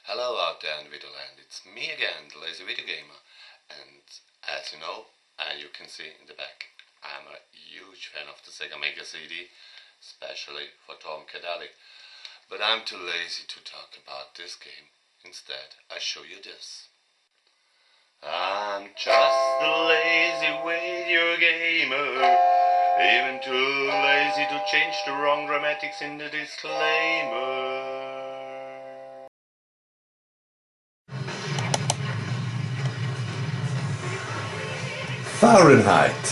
Hello out there in Videoland, it's me again, the Lazy Video Gamer, and as you know, and you can see in the back, I'm a huge fan of the Sega Mega CD, especially for Tom Cadali. But I'm too lazy to talk about this game. Instead, I show you this. I'm just a lazy video gamer, even too lazy to change the wrong dramatics in the disclaimer. Fahrenheit.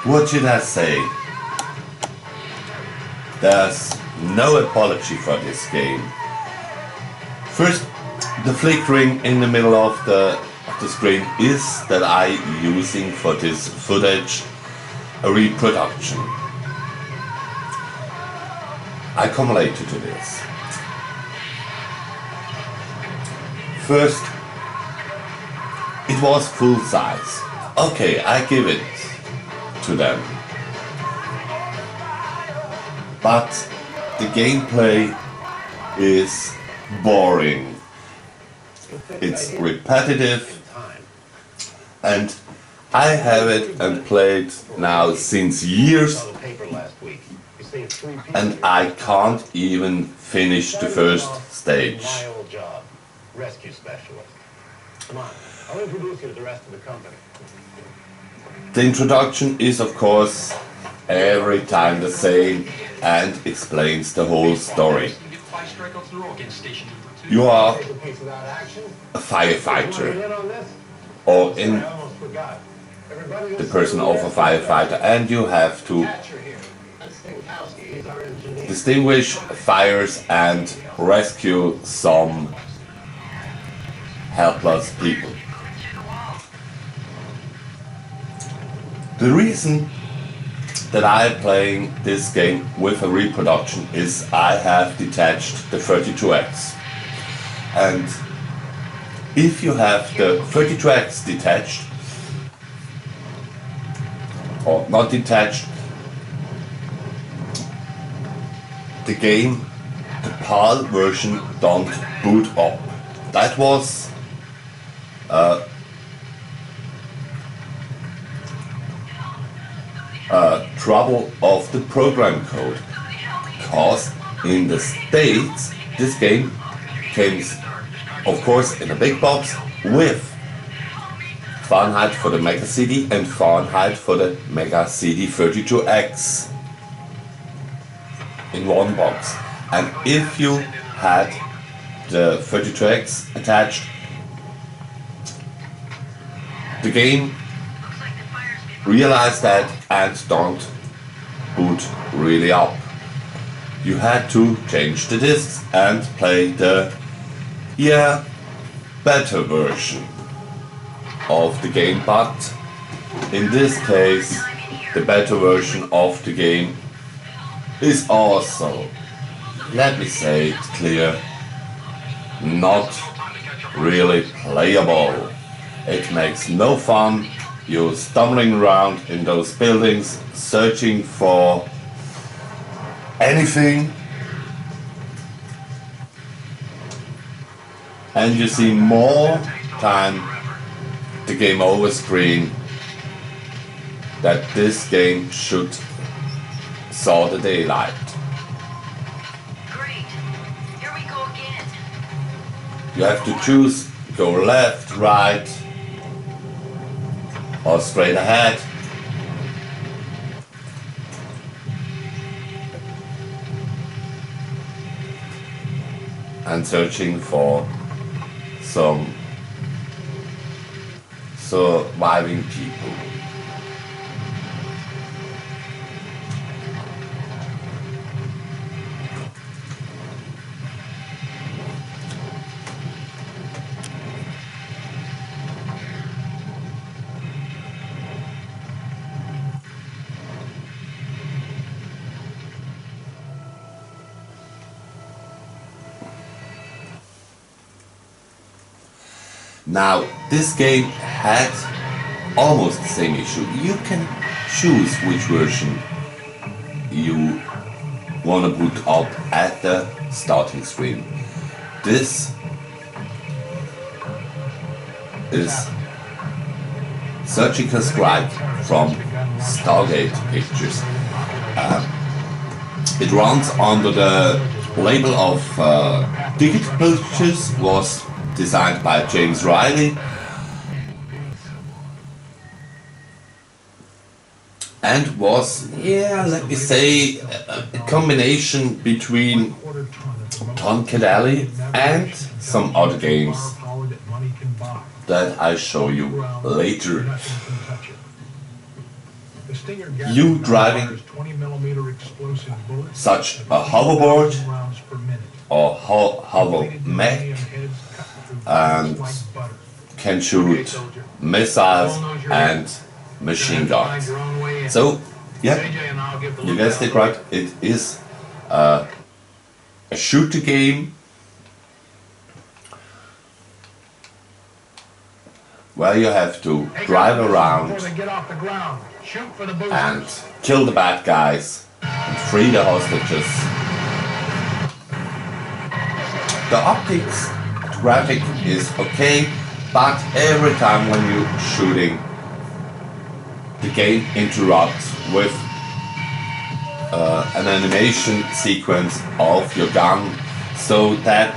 What should I say? There's no apology for this game. First, the flickering in the middle of the screen is that I'm using for this footage a reproduction. I come later to this. First, it was full size. Okay, I give it to them. But the gameplay is boring. It's repetitive, and I have it and played now since years, and I can't even finish the first stage. Rescue specialist. Come on, I'll introduce you to the rest of the company. The introduction is, of course, every time the same and explains the whole story. You are a firefighter, or in the person of a firefighter, and you have to distinguish fires and rescue some helpless people. The reason that I'm playing this game with a reproduction is I have detached the 32X. And if you have the 32X detached, or not detached, the game, the PAL version, don't boot up. That was trouble of the program code, because in the States this game comes, of course, in a big box with Fahrenheit for the Mega CD and Fahrenheit for the Mega CD 32X in one box. And if you had the 32X attached, the game realized that and don't boot really up. You had to change the discs and play the better version of the game, but in this case the better version of the game is also, let me say it clear, not really playable. It makes no fun. You're stumbling around in those buildings searching for anything, and you see more time the game over screen that this game should saw the daylight. Great. Here we go again. You have to choose, go left, right, or straight ahead. And searching for some surviving people. Now, this game had almost the same issue. You can choose which version you want to boot up at the starting screen. This is Surgical Strike from Stargate Pictures. It runs under the label of Digital Pictures, was designed by James Riley, and was, let me say, a combination between Tom Caddelli and some other games that I show you later. You driving such a hoverboard or hover mech and can shoot missiles and machine guns. So, yeah, you guessed it right, it is a shooter game where you have to drive around and kill the bad guys and free the hostages. The optics, the graphic is okay, but every time when you're shooting, the game interrupts with an animation sequence of your gun, so that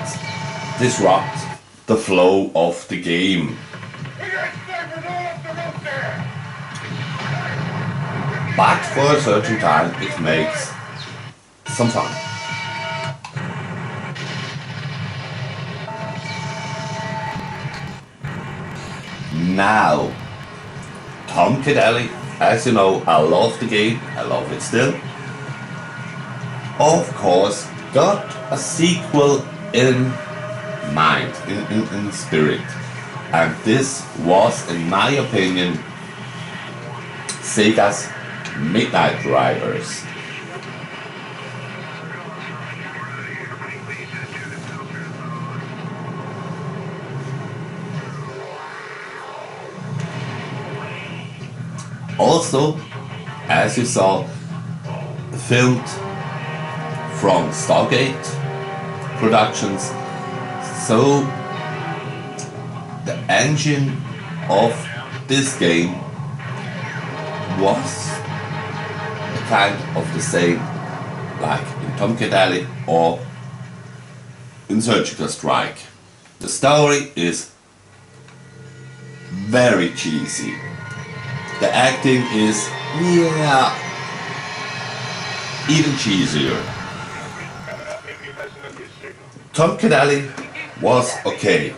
disrupts the flow of the game. But for a certain time it makes some fun. Now, Tom Caddelli, as you know, I love the game, I love it still. Of course, got a sequel in mind, in spirit. And this was, in my opinion, Sega's Midnight Riders. Also, as you saw, filmed from Stargate Productions, so the engine of this game was kind of the same like in Tom Caddelli or in Surgical Strike. The story is very cheesy. The acting is, even cheesier. Tom Caddelli was okay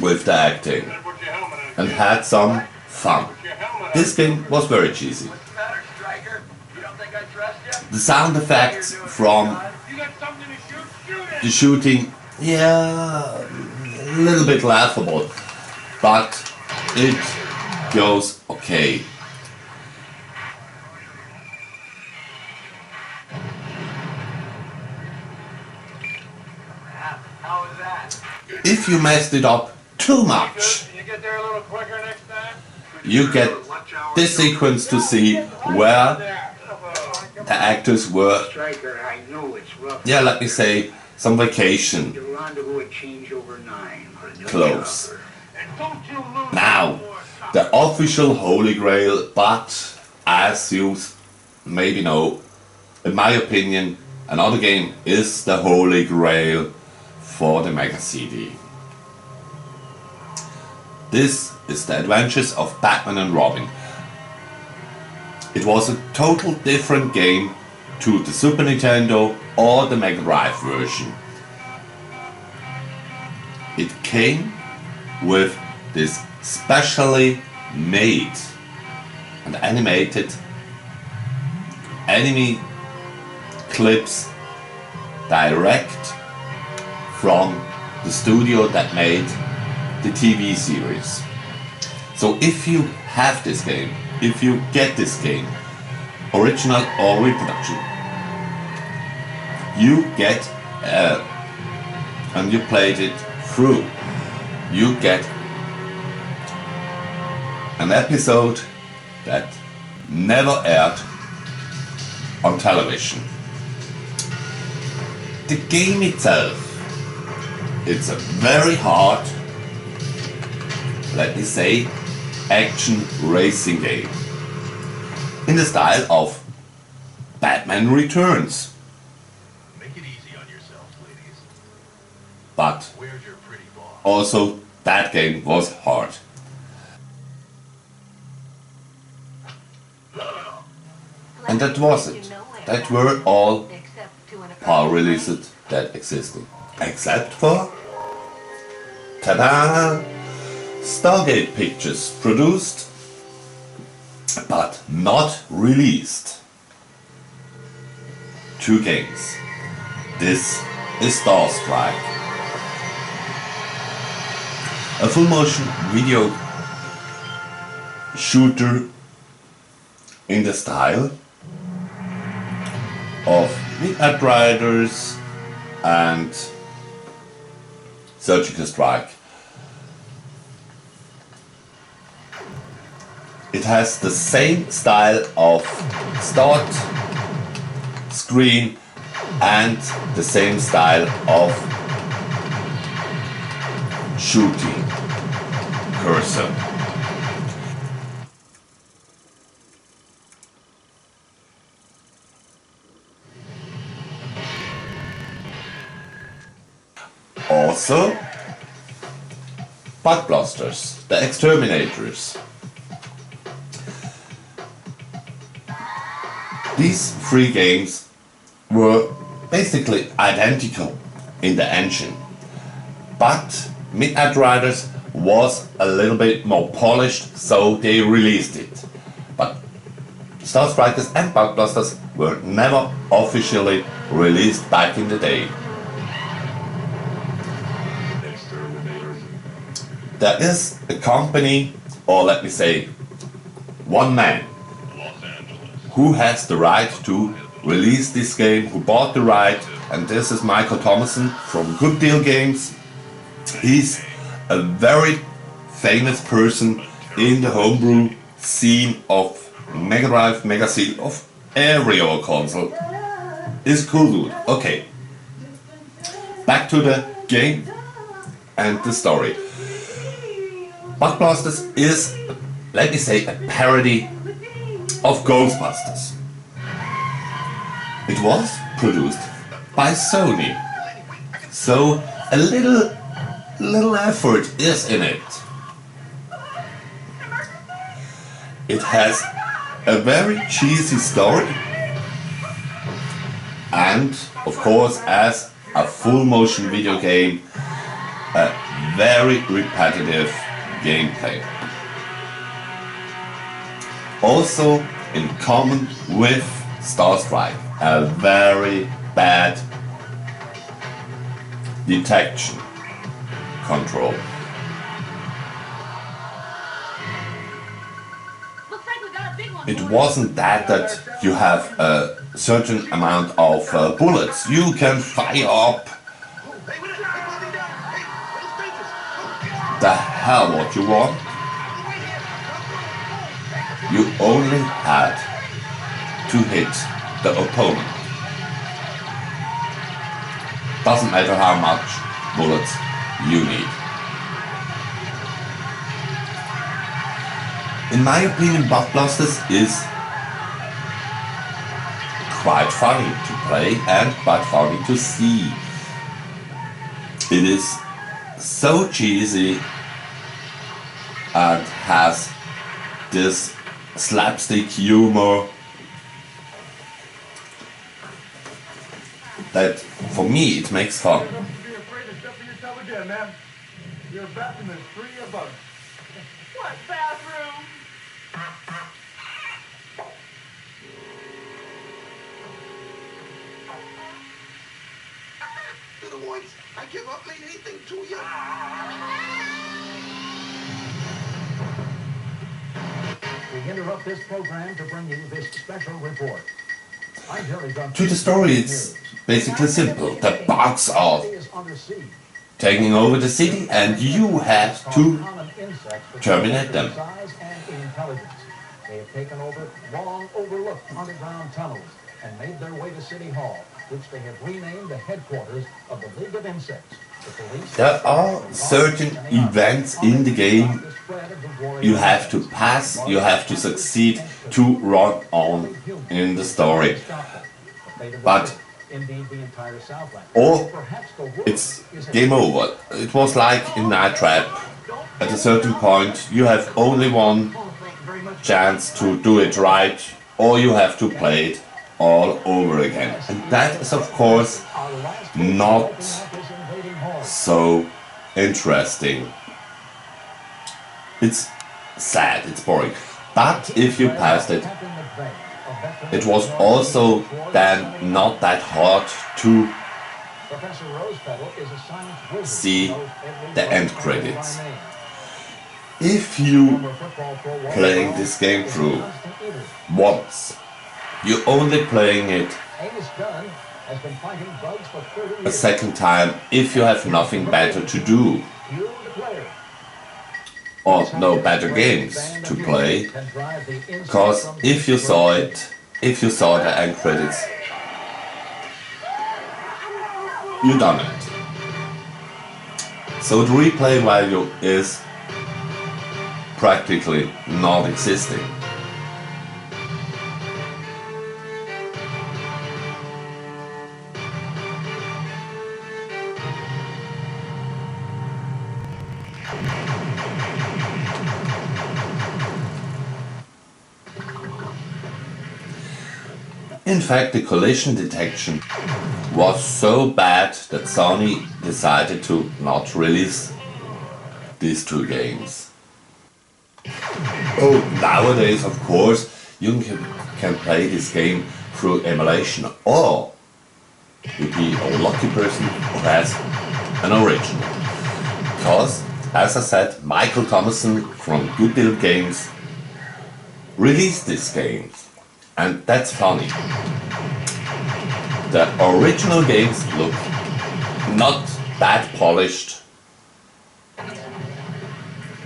with the acting and had some fun. This game was very cheesy. The sound effects from the shooting, a little bit laughable, but it goes okay. If you messed it up too much, you get this sequence to see where the actors were, let me say, some vacation clothes. Now, the official Holy Grail, but as you maybe know, in my opinion, another game is the Holy Grail for the Mega CD. This is The Adventures of Batman and Robin. It was a total different game to the Super Nintendo or the Mega Drive version. It came with this specially made and animated enemy clips direct from the studio that made the TV series. So if you have this game, if you get this game, original or reproduction, you get, and you played it through, you get an episode that never aired on television. The game itself It's a very hard, let me say, action racing game in the style of Batman Returns. Make it easy on yourselves, ladies. But Where's your pretty boss? also that game was hard. And that was it. That were all PAL releases that existed. Except for, ta-da! Stargate Pictures produced, but not released. 2 games. This is Star Strike, a full motion video shooter in the style of Midnight Riders and Surgical Strike. It has the same style of start screen and the same style of shooting cursor. Also, Bug Blasters, the Exterminators. These 3 games were basically identical in the engine, but Midnight Riders was a little bit more polished, so they released it. But Star Strikers and Bug Blasters were never officially released back in the day. There is a company, or let me say, one man, who has the right to release this game, who bought the right, and this is Michael Thomason from Good Deal Games. He's a very famous person in the homebrew scene of Mega Drive, Mega CD, of every other console. Is cool dude. Okay. Back to the game and the story. Bug Blasters is, let me say, a parody of Ghostbusters. It was produced by Sony, so a little effort is in it. It has a very cheesy story and, of course, as a full motion video game, a very repetitive gameplay. Also in common with Star Strike, a very bad detection control. It wasn't that you have a certain amount of bullets you can fire up the hell what you want. You only had to hit the opponent. Doesn't matter how much bullets you need. In my opinion, Bug Blasters is quite funny to play and quite funny to see. It is so cheesy and has this slapstick humor that for me it makes fun. Don't be afraid to step in your tub again, man. Your bathroom is free of bugs. What bathroom? Little boys, I give up ain't anything to you. We interrupt this program to bring you this special report. To the story, it's basically simple. The bugs are taking over the city and you have to terminate them. They have taken over long overlooked underground tunnels and made their way to City Hall, which they have renamed the headquarters of the League of Insects. There are certain events in the game you have to pass, you have to succeed to run on in the story. But or it's game over. It was like in Night Trap. At a certain point you have only one chance to do it right, or you have to play it all over again. And that is of course not so interesting. It's sad, it's boring. But if you passed it, it was also then not that hard to see the end credits. If you playing this game through once, you only playing it a second time if you have nothing better to do or no better games to play, because if you saw the end credits, you done it. So the replay value is practically non-existing. In fact, the collision detection was so bad that Sony decided to not release these two games. Oh, nowadays, of course, you can play this game through emulation, or you be a lucky person who has an original. Because, as I said, Michael Thomason from Good Deal Games released these games. And that's funny. The original games look not that polished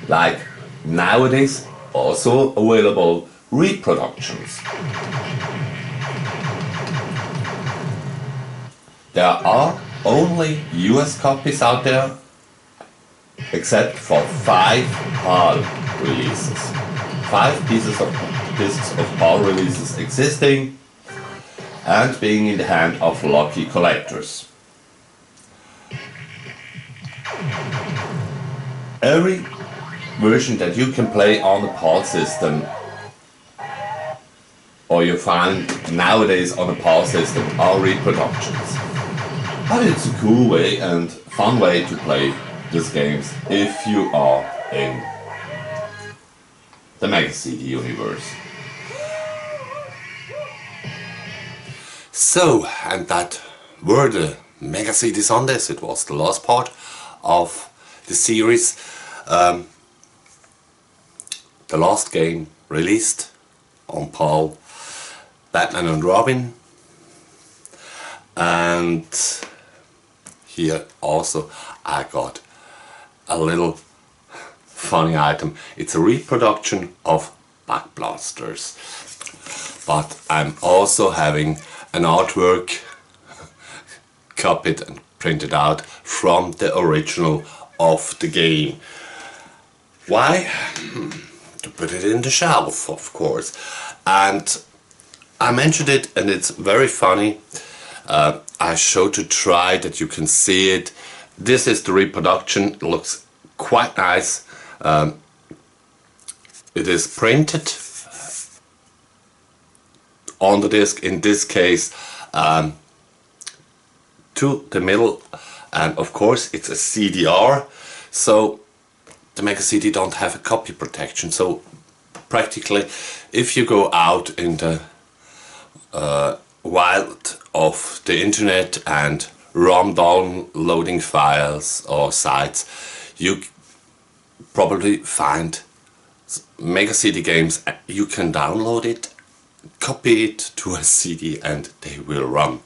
like nowadays also available reproductions. There are only US copies out there, except for 5 PAL releases. 5 discs of PAL releases existing and being in the hand of lucky collectors. Every version that you can play on the PAL system, or you find nowadays on the PAL system, are reproductions. But it's a cool way and fun way to play these games if you are in the Mega CD universe. So, and that were the Mega CDs on this. It was the last part of the series. The last game released on PAL, Batman and Robin. And here also I got a little funny item. It's a reproduction of Backblasters. But I'm also having an artwork copied and printed out from the original of the game. Why? To put it in the shelf, of course. And I mentioned it, and it's very funny. I showed to try that you can see it. This is the reproduction. It looks quite nice. It is printed on the disc, in this case to the middle, and of course it's a CDR, so the Mega CD don't have a copy protection. So practically if you go out in the wild of the internet and ROM downloading files or sites, you probably find Mega CD games. You can download it, copy it to a CD, and they will run.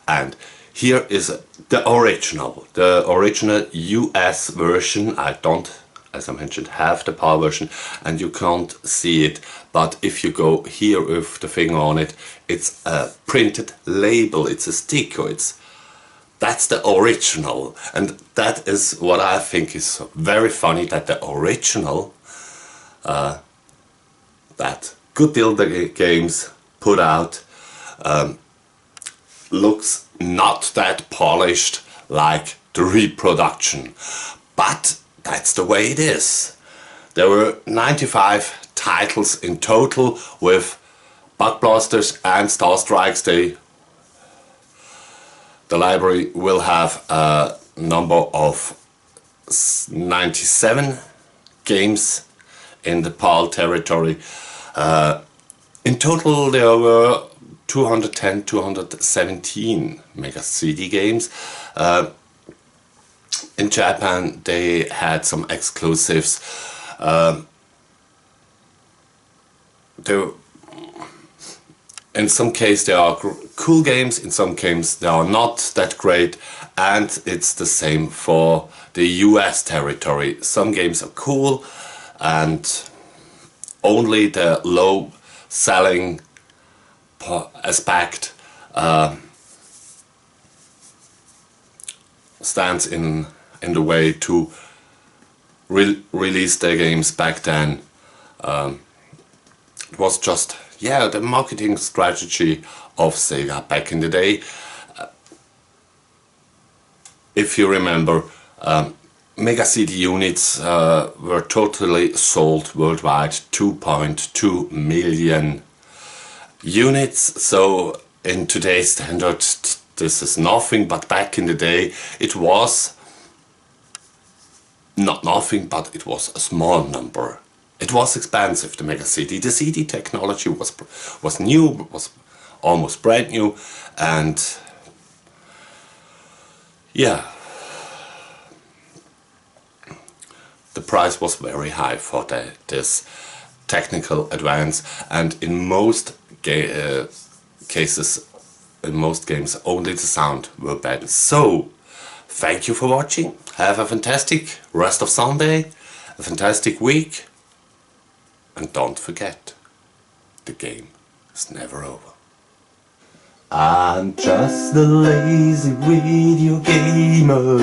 And here is the original US version. I don't, as I mentioned, have the PAL version, and you can't see it. But if you go here with the finger on it, it's a printed label, it's a sticker, it's That's the original, and that is what I think is very funny, that the original that Good Deal Games put out looks not that polished like the reproduction, but that's the way it is. There were 95 titles in total with Bug Blasters and Star Strikes. The library will have a number of 97 games in the PAL territory. In total there were 210, 217 Mega CD games. In Japan they had some exclusives. In some cases there are cool games, in some games they are not that great, and it's the same for the US territory. Some games are cool and only the low selling aspect stands in the way to release their games back then. It was just, yeah, the marketing strategy of Sega back in the day. If you remember, Mega CD units were totally sold worldwide, 2.2 million units. So in today's standards this is nothing, but back in the day it was not nothing, but it was a small number. It was expensive, the Mega CD. The CD technology was new, was almost brand new, and yeah, the price was very high for this technical advance, and in most cases, in most games, only the sound were bad. So, thank you for watching. Have a fantastic rest of Sunday, a fantastic week, and don't forget, the game is never over. I'm just a lazy video gamer,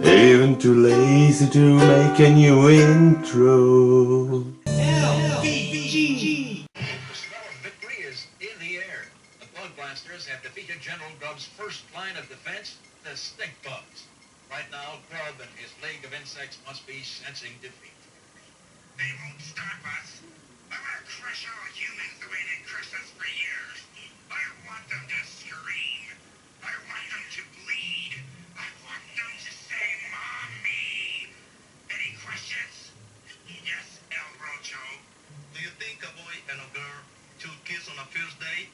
even too lazy to make a new intro. LVG. The smell of victory is in the air. The Bug Blasters have defeated General Grub's first line of defense, the stink bugs. Right now, Grub and his league of insects must be sensing defeat. They won't stop us. I want to crush all humans the way they crushed us for years. I want them to scream. I want them to bleed. I want them to say, Mommy. Any questions? Yes, El Rocho. Do you think a boy and a girl should kiss on a first date?